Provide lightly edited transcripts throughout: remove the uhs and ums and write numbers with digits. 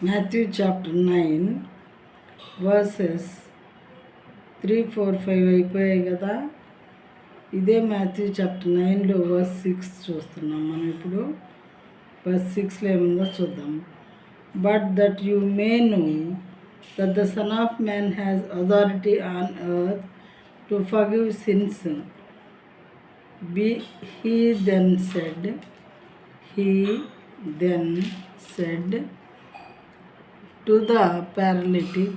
Matthew chapter 9 verses 3, 4, 5 అయిపోయాయి కదా. ఇదే మాథ్యూ చాప్టర్ 9లో వర్స్ 6 చూస్తున్నాం మనం ఇప్పుడు. వర్స్ 6లో ఏముందో చూద్దాం. But that you may know that the Son of Man has authority on earth to forgive sins. He then said to the paralytic,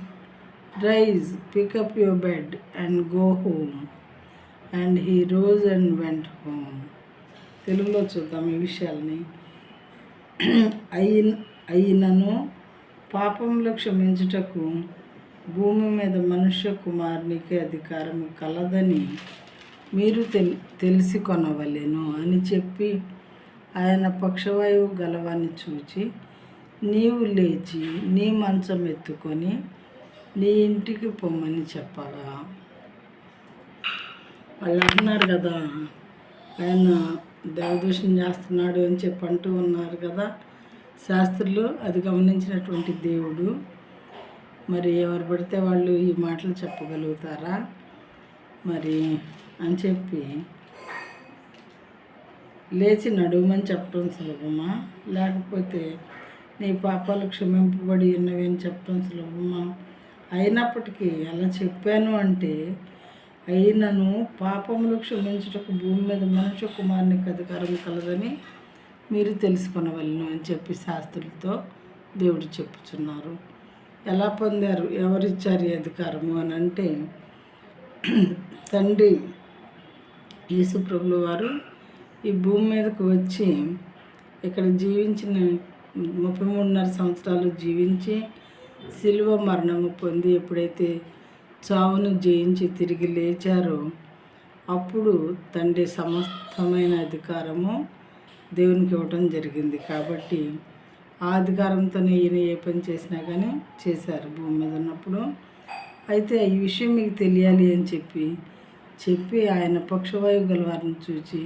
rise, pick up your bed and go home. And he rose and went home. తెలుగులో చూద్దాం ఈ విషయాల్ని. అయినను పాపములు క్షమించుటకు భూమి మీద మనుష్య కుమారునికి అధికారం కలదని మీరు తెలిసి కొనవలెను అని చెప్పి ఆయన పక్షవాయువు గలవాన్ని చూచి, నీవు లేచి నీ మంచం ఎత్తుకొని నీ ఇంటికి పొమ్మని చెప్పగా, వాళ్ళు అంటున్నారు కదా ఆయన దేవదూషణ చేస్తున్నాడు అని చెప్పి అంటూ ఉన్నారు కదా శాస్త్రులు. అది గమనించినటువంటి దేవుడు మరి ఎవరు పడితే వాళ్ళు ఈ మాటలు చెప్పగలుగుతారా మరి అని చెప్పి లేచి నడుమని చెప్పడం సులభమా, లేకపోతే నీ పాపాలు క్షమింపబడి ఉన్నవి అని చెప్పడం సులభమా? అయినప్పటికీ అలా చెప్పాను అంటే, అయినను పాపములు క్షమించుటకు భూమి మీద మనుష్య కుమారునికి అధికారం కలదని మీరు తెలుసుకొనవలను అని చెప్పి శాస్త్రులతో దేవుడు చెప్పుచున్నారు. ఎలా పొందారు, ఎవరిచ్చారు ఈ అధికారము అని అంటే, తండ్రి యేసు ప్రభువు వారు ఈ భూమి మీదకు వచ్చి ఇక్కడ జీవించిన 33.5 సంవత్సరాలు జీవించి శిలువ మరణము పొంది ఎప్పుడైతే చావును జయించి తిరిగి లేచారో అప్పుడు తండ్రి సమస్తమైన అధికారము దేవునికి ఇవ్వటం జరిగింది. కాబట్టి ఆ అధికారంతోనే ఈయన ఏ పని చేసినా కానీ చేశారు భూమి మీద ఉన్నప్పుడు. అయితే ఈ విషయం మీకు తెలియాలి అని చెప్పి ఆయన పక్షవాయువు గలవారిని చూచి,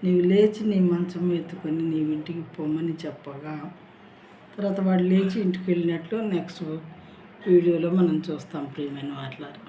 నీవు లేచి నీ మంచం ఎత్తుకొని నీ ఇంటికి పొమ్మని చెప్పగా, తర్వాత వాడు లేచి ఇంటికి వెళ్ళినట్లు నెక్స్ట్ వీడియోలో మనం చూస్తాం ప్రియమైన వారులారా.